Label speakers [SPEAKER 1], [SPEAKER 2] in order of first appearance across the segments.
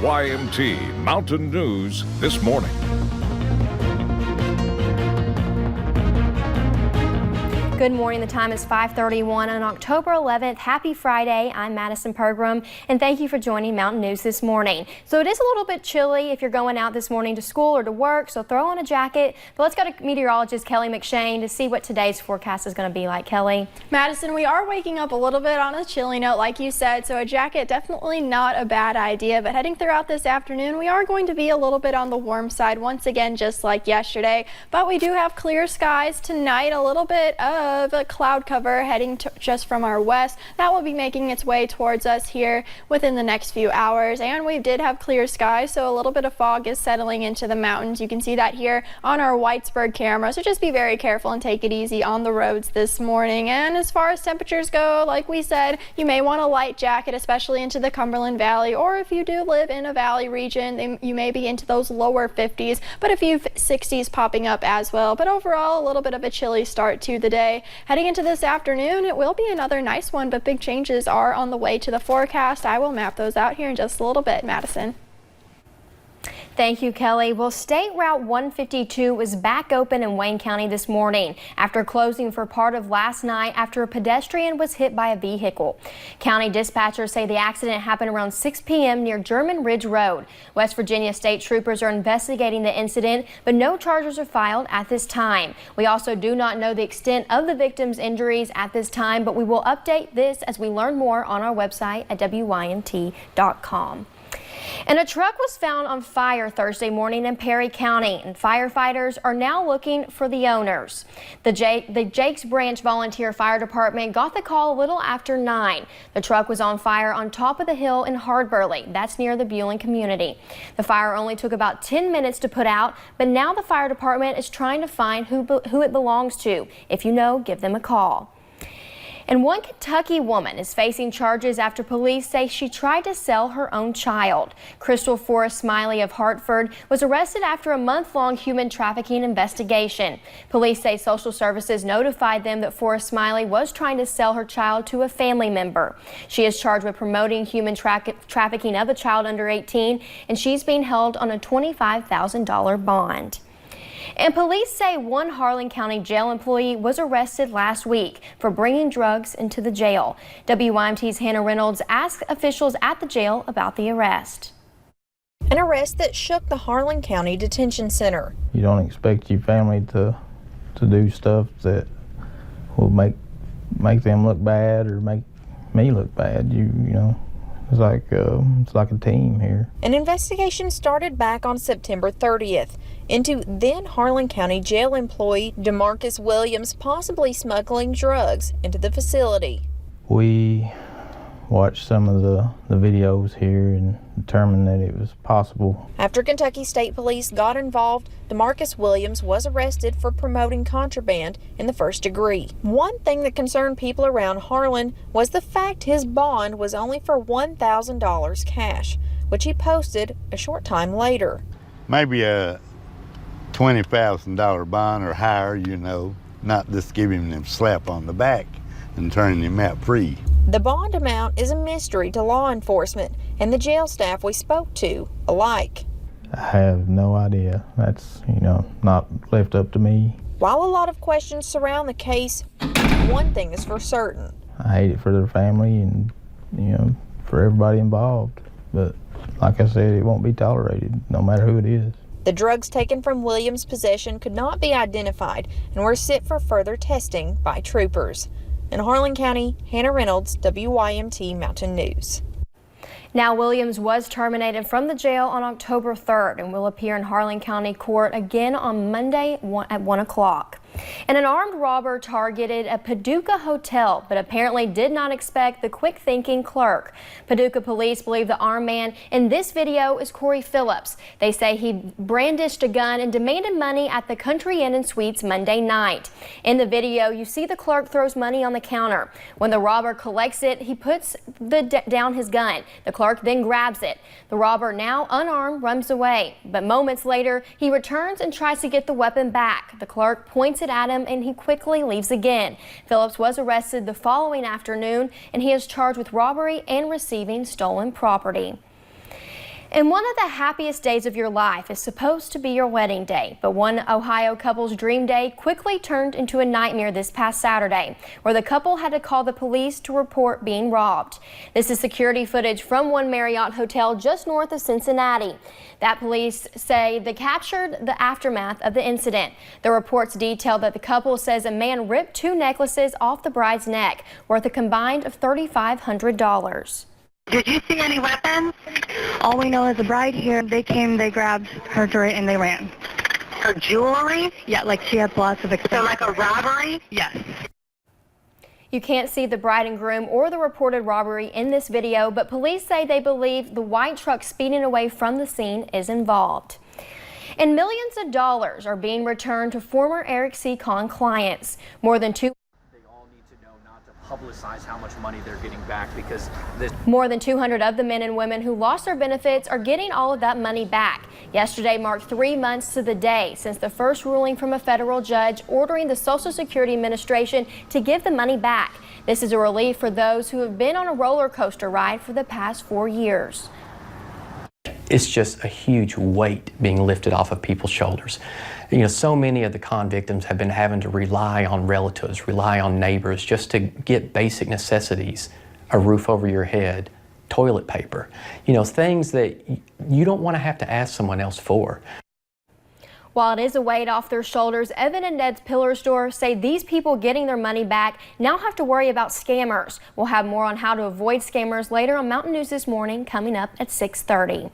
[SPEAKER 1] WYMT Mountain News this morning.
[SPEAKER 2] Good morning. The time is 5:31 on October 11th. Happy Friday. I'm Madison Pergram, and thank you for joining Mountain News this morning. So it is a little bit chilly if you're going out this morning to school or to work, so throw on a jacket. But let's go to meteorologist Kelly McShane to see what today's forecast is going to be like. Kelly?
[SPEAKER 3] Madison, we are waking up a little bit on a chilly note, like you said, so a jacket definitely not a bad idea. But heading throughout this afternoon, we are going to be a little bit on the warm side once again, just like yesterday. But we do have clear skies tonight, a little bit of a cloud cover heading just from our west. That will be making its way towards us here within the next few hours. And we did have clear skies, so a little bit of fog is settling into the mountains. You can see that here on our Whitesburg camera. So just be very careful and take it easy on the roads this morning. And as far as temperatures go, like we said, you may want a light jacket, especially into the Cumberland Valley, or if you do live in a valley region, you may be into those lower 50s, but a few 60s popping up as well. But overall, a little bit of a chilly start to the day. Heading into this afternoon, it will be another nice one, but big changes are on the way to the forecast. I will map those out here in just a little bit. Madison.
[SPEAKER 2] Thank you, Kelly. Well, State Route 152 was back open in Wayne County this morning after closing for part of last night after a pedestrian was hit by a vehicle. County dispatchers say the accident happened around 6 p.m. near German Ridge Road. West Virginia state troopers are investigating the incident, but no charges are filed at this time. We also do not know the extent of the victim's injuries at this time, but we will update this as we learn more on our website at WYMT.com. And a truck was found on fire Thursday morning in Perry County, and firefighters are now looking for the owners. The Jakes Branch Volunteer Fire Department got the call a little after 9. The truck was on fire on top of the hill in Hardburley. That's near the Buellin community. The fire only took about 10 minutes to put out, but now the fire department is trying to find who it belongs to. If you know, give them a call. And one Kentucky woman is facing charges after police say she tried to sell her own child. Crystal Forrest Smiley of Hartford was arrested after a month-long human trafficking investigation. Police say social services notified them that Forrest Smiley was trying to sell her child to a family member. She is charged with promoting human trafficking of a child under 18, and she's being held on a $25,000 bond. And police say one Harlan County jail employee was arrested last week for bringing drugs into the jail. WYMT's Hannah Reynolds asked officials at the jail about the arrest.
[SPEAKER 4] An arrest that shook the Harlan County Detention Center.
[SPEAKER 5] You don't expect your family to do stuff that will make them look bad or make me look bad. You know. It's like a team here.
[SPEAKER 4] An investigation started back on September 30th into then Harlan County jail employee DeMarcus Williams possibly smuggling drugs into the facility.
[SPEAKER 5] We watched some of the videos here and determined that it was possible.
[SPEAKER 4] After Kentucky State Police got involved, DeMarcus Williams was arrested for promoting contraband in the first degree. One thing that concerned people around Harlan was the fact his bond was only for $1,000 cash, which he posted a short time later.
[SPEAKER 6] Maybe a $20,000 bond or higher, you know, not just giving him a slap on the back and turning him out free.
[SPEAKER 4] The bond amount is a mystery to law enforcement and the jail staff we spoke to alike.
[SPEAKER 5] I have no idea. That's, not left up to me.
[SPEAKER 4] While a lot of questions surround the case, one thing is for certain.
[SPEAKER 5] I hate it for their family and, for everybody involved. But like I said, it won't be tolerated, no matter who it is.
[SPEAKER 4] The drugs taken from Williams' possession could not be identified and were sent for further testing by troopers. In Harlan County, Hannah Reynolds, WYMT Mountain News.
[SPEAKER 2] Now, Williams was terminated from the jail on October 3rd and will appear in Harlan County Court again on Monday at 1 o'clock. And an armed robber targeted a Paducah hotel, but apparently did not expect the quick-thinking clerk. Paducah police believe the armed man in this video is Corey Phillips. They say he brandished a gun and demanded money at the Country Inn and Suites Monday night. In the video, you see the clerk throws money on the counter. When the robber collects it, he puts down his gun. The clerk then grabs it. The robber, now unarmed, runs away. But moments later, he returns and tries to get the weapon back. The clerk points it at him and he quickly leaves again. Phillips was arrested the following afternoon and he is charged with robbery and receiving stolen property. And one of the happiest days of your life is supposed to be your wedding day, but one Ohio couple's dream day quickly turned into a nightmare this past Saturday, where the couple had to call the police to report being robbed. This is security footage from one Marriott hotel just north of Cincinnati. That police say they captured the aftermath of the incident. The reports detail that the couple says a man ripped 2 necklaces off the bride's neck, worth a combined of $3,500.
[SPEAKER 7] Did you see any weapons? All we know is the bride here, they came, they grabbed her jewelry, and they ran. Her jewelry? Yeah, like she had lots of expensive. So like a robbery? Yes.
[SPEAKER 2] You can't see the bride and groom or the reported robbery in this video, but police say they believe the white truck speeding away from the scene is involved. And millions of dollars are being returned to former Eric C. Kahn clients. More than 200
[SPEAKER 8] publicize how much money they're getting back, because
[SPEAKER 2] More than 200 of the men and women who lost their benefits are getting all of that money back. Yesterday marked 3 months to the day since the first ruling from a federal judge ordering the Social Security Administration to give the money back. This is a relief for those who have been on a roller coaster ride for the past 4 years.
[SPEAKER 9] It's just a huge weight being lifted off of people's shoulders. You know, so many of the con victims have been having to rely on relatives, rely on neighbors just to get basic necessities, a roof over your head, toilet paper, you know, things that you don't want to have to ask someone else for.
[SPEAKER 2] While it is a weight off their shoulders, Evan and Ned's Pillar Store say these people getting their money back now have to worry about scammers. We'll have more on how to avoid scammers later on Mountain News This Morning, coming up at 6:30.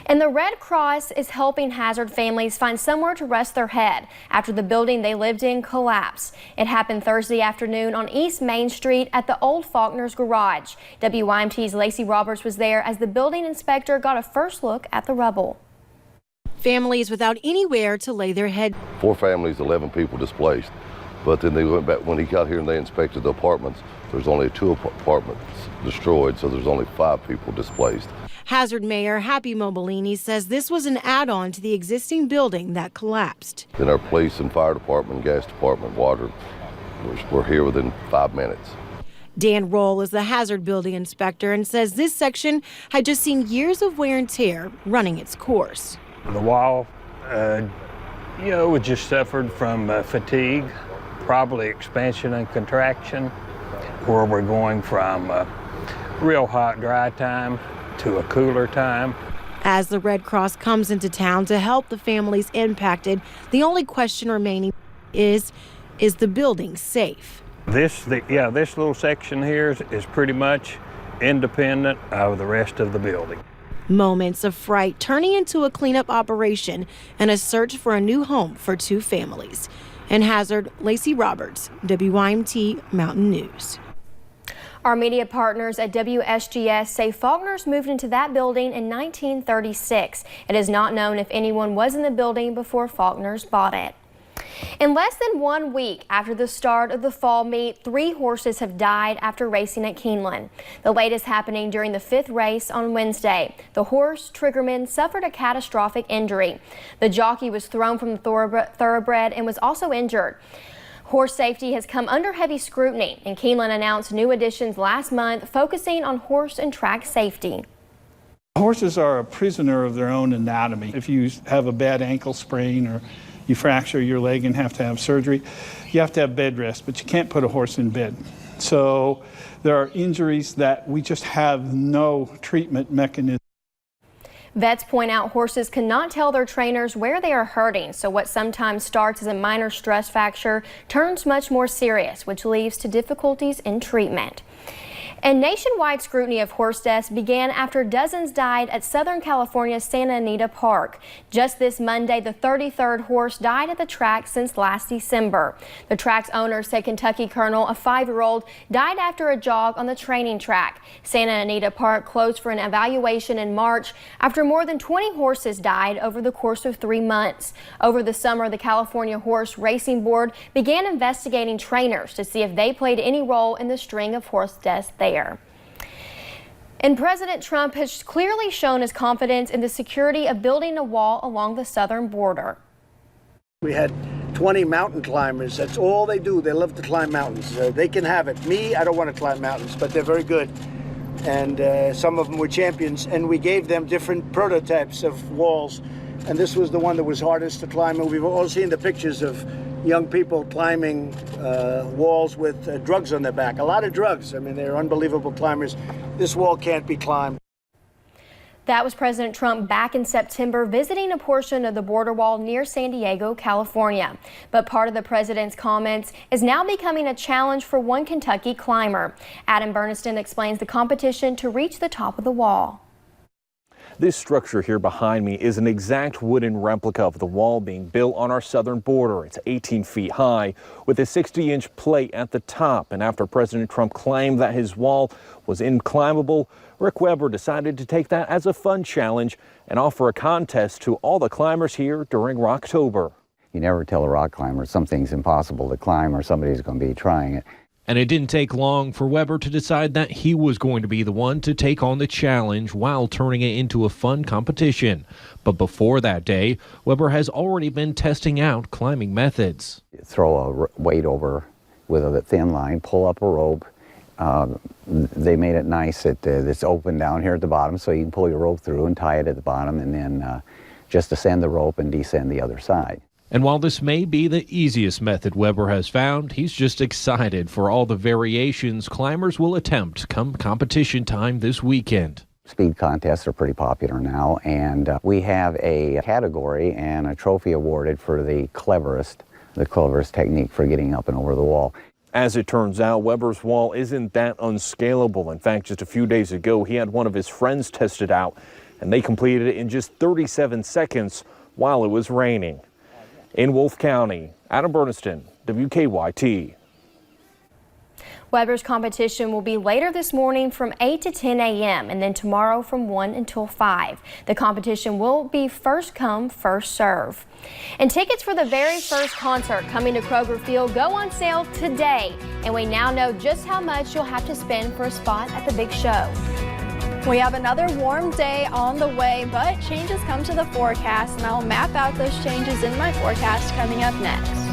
[SPEAKER 2] And the Red Cross is helping Hazard families find somewhere to rest their head after the building they lived in collapsed. It happened Thursday afternoon on East Main Street at the old Faulkner's Garage. WYMT's Lacey Roberts was there as the building inspector got a first look at the rubble.
[SPEAKER 10] Families without anywhere to lay their head.
[SPEAKER 11] 4 families, 11 people displaced. But then they went back, when he got here and they inspected the apartments, there's only 2 apartments destroyed, so there's only 5 people displaced.
[SPEAKER 10] Hazard Mayor Happy Mobilini says this was an add-on to the existing building that collapsed.
[SPEAKER 11] Then our police and fire department, gas department, water were here within 5 minutes.
[SPEAKER 10] Dan Roll is the Hazard building inspector and says this section had just seen years of wear and tear running its course.
[SPEAKER 12] The wall, it just suffered from fatigue, probably expansion and contraction, where we're going from real hot, dry time to a cooler time.
[SPEAKER 10] As the Red Cross comes into town to help the families impacted, the only question remaining is the building safe?
[SPEAKER 12] This little section here is pretty much independent of the rest of the building.
[SPEAKER 10] Moments of fright turning into a cleanup operation and a search for a new home for 2 families. In Hazard, Lacey Roberts, WYMT Mountain News.
[SPEAKER 2] Our media partners at WSGS say Faulkner's moved into that building in 1936. It is not known if anyone was in the building before Faulkner's bought it. In less than 1 week after the start of the fall meet, 3 horses have died after racing at Keeneland. The latest happening during the 5th race on Wednesday. The horse, Triggerman, suffered a catastrophic injury. The jockey was thrown from the thoroughbred and was also injured. Horse safety has come under heavy scrutiny, and Keeneland announced new additions last month focusing on horse and track safety.
[SPEAKER 13] Horses are a prisoner of their own anatomy. If you have a bad ankle sprain or you fracture your leg and have to have surgery, you have to have bed rest, but you can't put a horse in bed. So there are injuries that we just have no treatment mechanism.
[SPEAKER 2] Vets point out horses cannot tell their trainers where they are hurting, so what sometimes starts as a minor stress fracture turns much more serious, which leads to difficulties in treatment. And nationwide scrutiny of horse deaths began after dozens died at Southern California's Santa Anita Park. Just this Monday, the 33rd horse died at the track since last December. The track's owners say Kentucky Colonel, a 5-year-old, died after a jog on the training track. Santa Anita Park closed for an evaluation in March after more than 20 horses died over the course of 3 months. Over the summer, the California Horse Racing Board began investigating trainers to see if they played any role in the string of horse deaths there. And President Trump has clearly shown his confidence in the security of building a wall along the southern border.
[SPEAKER 14] We had 20 mountain climbers. That's all they do. They love to climb mountains. They can have it. Me, I don't want to climb mountains, but they're very good. and some of them were champions, and we gave them different prototypes of walls, and this was the one that was hardest to climb. And we've all seen the pictures of young people climbing walls with drugs on their back. A lot of drugs. I mean, they're unbelievable climbers. This wall can't be climbed.
[SPEAKER 2] That was President Trump back in September visiting a portion of the border wall near San Diego, California. But part of the president's comments is now becoming a challenge for one Kentucky climber. Adam Berniston explains the competition to reach the top of the wall.
[SPEAKER 15] This structure here behind me is an exact wooden replica of the wall being built on our southern border. It's 18 feet high with a 60-inch plate at the top. And after President Trump claimed that his wall was inclimbable, Rick Weber decided to take that as a fun challenge and offer a contest to all the climbers here during Rocktober.
[SPEAKER 16] You never tell a rock climber something's impossible to climb or somebody's going to be trying it.
[SPEAKER 17] And it didn't take long for Weber to decide that he was going to be the one to take on the challenge while turning it into a fun competition. But before that day, Weber has already been testing out climbing methods.
[SPEAKER 16] Throw a weight over with a thin line, pull up a rope. They made it nice that it's open down here at the bottom, so you can pull your rope through and tie it at the bottom, and then just ascend the rope and descend the other side.
[SPEAKER 17] And while this may be the easiest method Weber has found, he's just excited for all the variations climbers will attempt come competition time this weekend.
[SPEAKER 16] Speed contests are pretty popular now, and we have a category and a trophy awarded for the cleverest technique for getting up and over the wall.
[SPEAKER 15] As it turns out, Weber's wall isn't that unscalable. In fact, just a few days ago, he had one of his friends test it out, and they completed it in just 37 seconds while it was raining. In Wolfe County, Adam Berniston, WKYT.
[SPEAKER 2] Weber's competition will be later this morning from 8 to 10 a.m. and then tomorrow from 1 until 5. The competition will be first come, first serve. And tickets for the very first concert coming to Kroger Field go on sale today. And we now know just how much you'll have to spend for a spot at the big show.
[SPEAKER 3] We have another warm day on the way, but changes come to the forecast, and I'll map out those changes in my forecast coming up next.